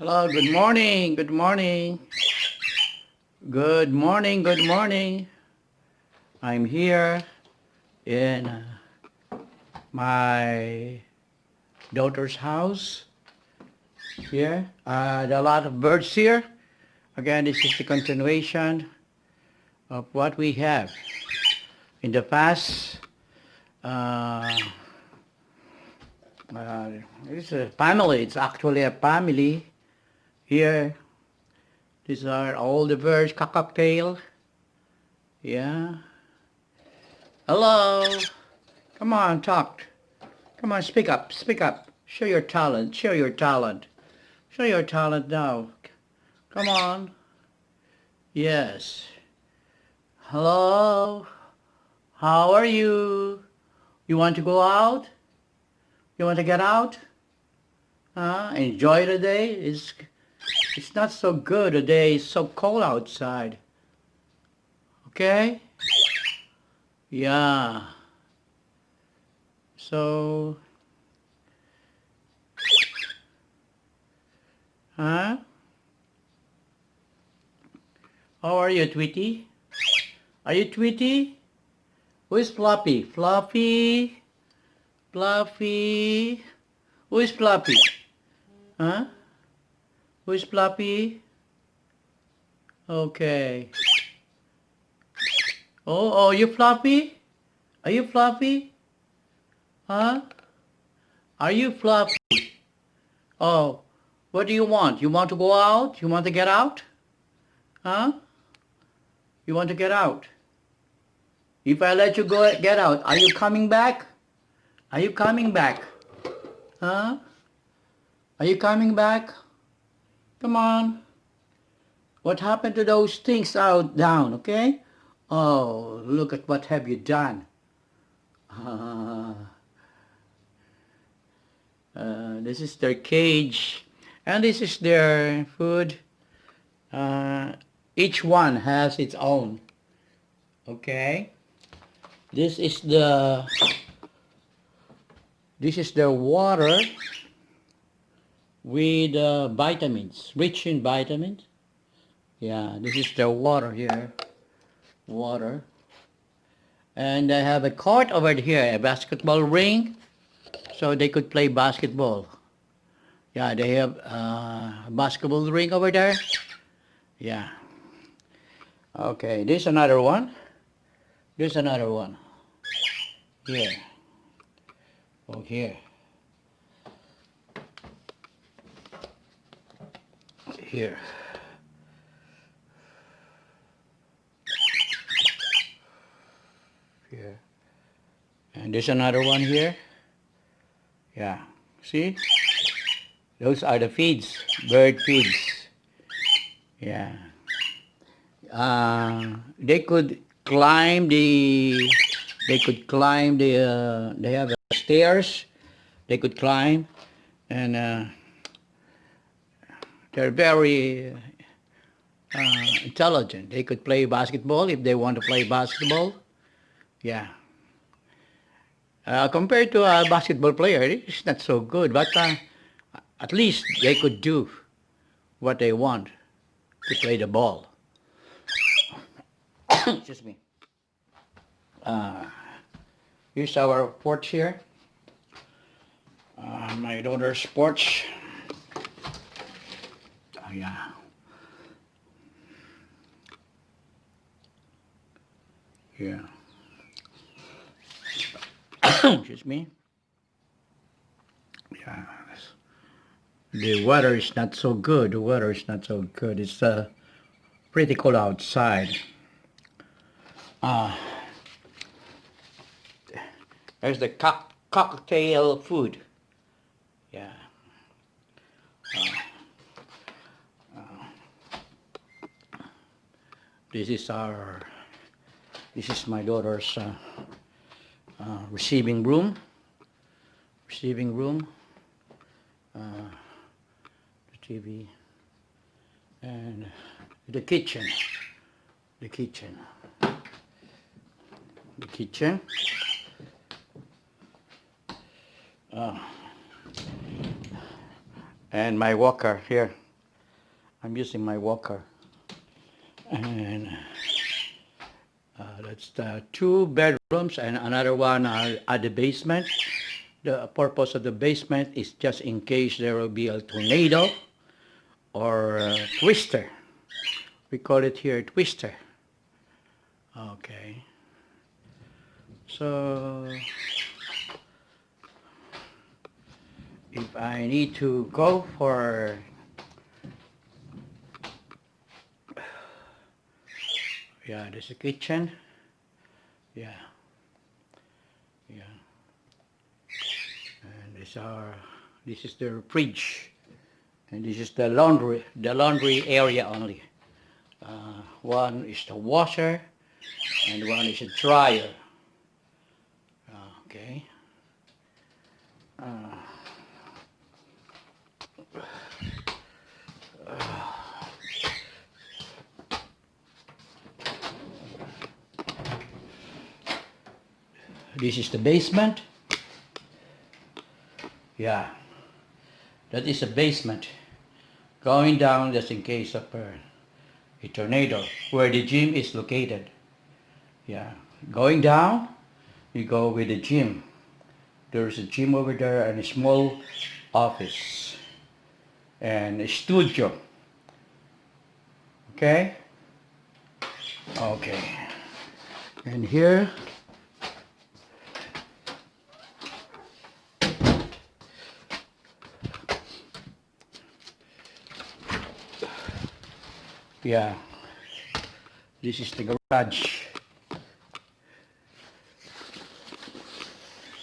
Hello, good morning, good morning, good morning, good morning. I'm here in my daughter's house here. There are a lot of birds here. Again, this is the continuation of what we have in the past. Uh, it's a family. It's actually a family here. These are all the birds, cocktail. Yeah. Hello. Come on, talk. Come on, speak up, speak up. Show your talent, show your talent. Show your talent now. Come on. Yes. Hello. How are you? You want to go out? You want to get out? Enjoy the day? It's not so good today. It's so cold outside. Okay? Yeah. So, huh? How are you, Tweety? Are you Tweety? Who is Floppy? Floppy? Fluffy? Who is Fluffy? Huh? Who is Fluffy? Okay. Oh, you Fluffy? Are you Fluffy? Huh? Are you Fluffy? Oh, what do you want? You want to go out? You want to get out? Huh? You want to get out? If I let you go get out, are you coming back? Are you coming back? Huh? Are you coming back? Come on. What happened to those things out down, okay? Oh, look at what have you done. Uh, this is their cage, and this is their food. Uh, each one has its own. Okay. This is the this is their water with vitamins, rich in vitamins. Yeah, this is their water here. Water. And I have a court over here, a basketball ring, so they could play basketball. Yeah, they have a basketball ring over there. Yeah. Okay, this another one. There's another one. Here. Oh, here. Here. Here. And there's another one here. Yeah. See? Those are the feeds. Bird feeds. Yeah. They could climb the they have stairs they could climb, and they're very intelligent. They could play basketball if they want to play basketball. Yeah. Compared to a basketball player, it's not so good, but at least they could do what they want to play the ball. Excuse me. Here's our porch here. My daughter's porch. Oh, yeah. Yeah. Excuse me. Yeah. The weather is not so good. The weather is not so good. It's pretty cold outside. Uh, there's the cocktail food. Yeah. This is our. This is my daughter's receiving room. Receiving room. The TV. And the kitchen. The kitchen. The kitchen. And my walker here. I'm using my walker. And that's the 2 bedrooms, and another one at the basement. The purpose of the basement is just in case there will be a tornado or a twister. We call it here twister. Okay. So if I need to go for yeah, there's a kitchen. Yeah. Yeah. And this is the fridge. And this is the laundry area only. One is the washer and one is a dryer. Okay. This is the basement. Yeah, that is a basement. Going down just in case of a tornado where the gym is located. Yeah, going down, you go with the gym. There's a gym over there and a small office and a studio. Okay? Okay. And here, yeah, this is the garage.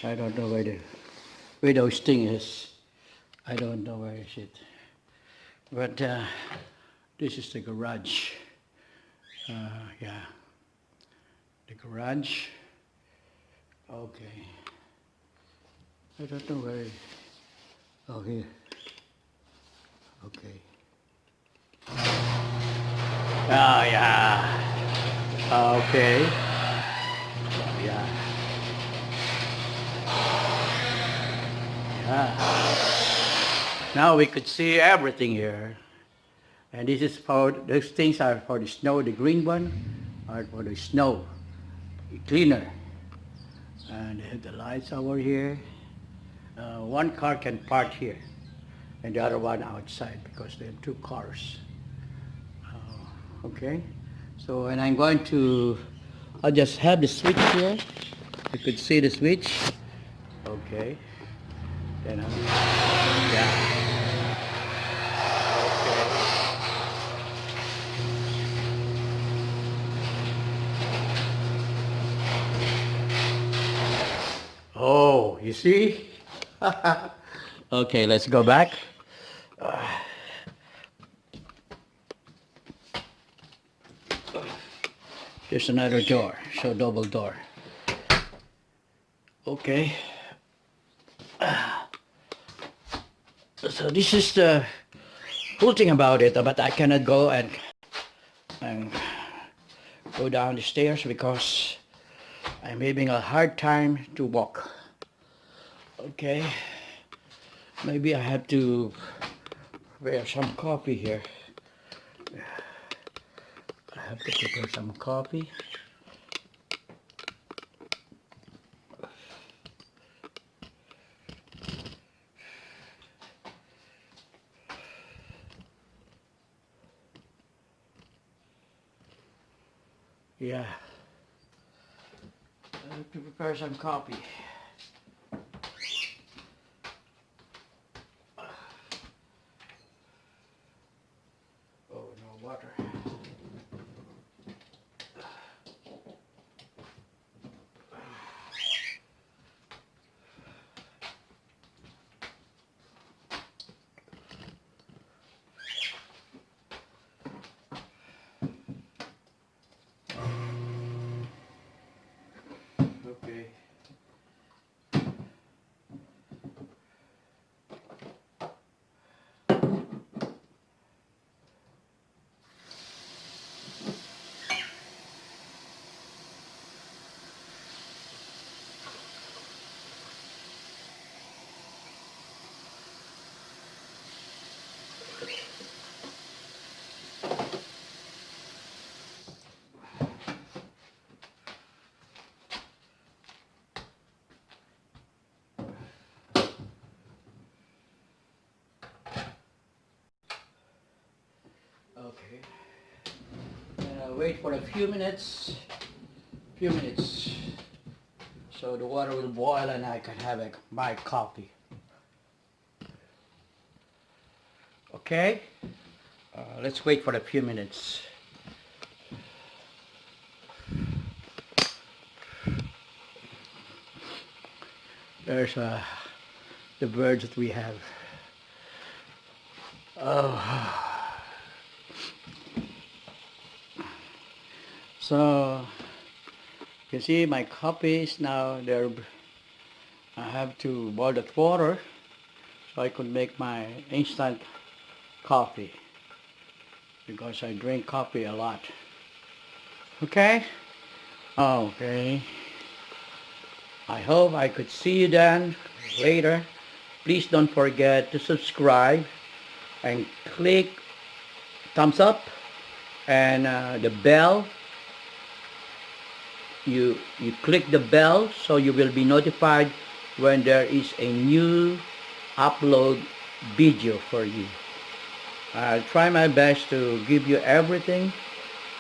I don't know where those thing is. I don't know where is it. But this is the garage. Yeah, the garage. Okay. I don't know where. Oh, here. Okay. Oh, yeah. Okay. Yeah. Yeah. Now we could see everything here. And this is for, those things are for the snow. The green one are for the snow cleaner. And they have the lights over here. One car can park here and the other one outside because they have 2 cars. Okay, so and I'm going to, I'll just have the switch here. You could see the switch. Okay, then yeah. Oh, you see? Okay, let's go back. There's another door, so double door. Okay. So this is the cool thing about it, but I cannot go and go down the stairs because I'm having a hard time to walk. Okay. Maybe I have to prepare some coffee here. I have to prepare some coffee. Yeah. I have to prepare some coffee. Oh, no water. Okay. Okay. And I'll wait for a few minutes. So the water will boil and I can have my coffee. Okay? Let's wait for a few minutes. There's the birds that we have. Oh. So you see my coffees now, I have to boil that water so I could make my instant coffee because I drink coffee a lot. Okay? Okay. I hope I could see you then later. Please don't forget to subscribe and click thumbs up and the bell. You click the bell so you will be notified when there is a new upload video for you. I'll try my best to give you everything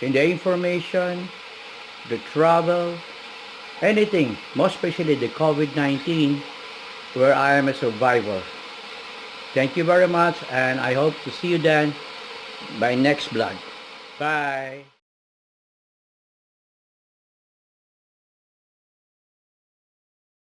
in the information, the travel, anything, most especially the COVID-19, where I am a survivor. Thank you very much, and I hope to see you then by next vlog. Bye.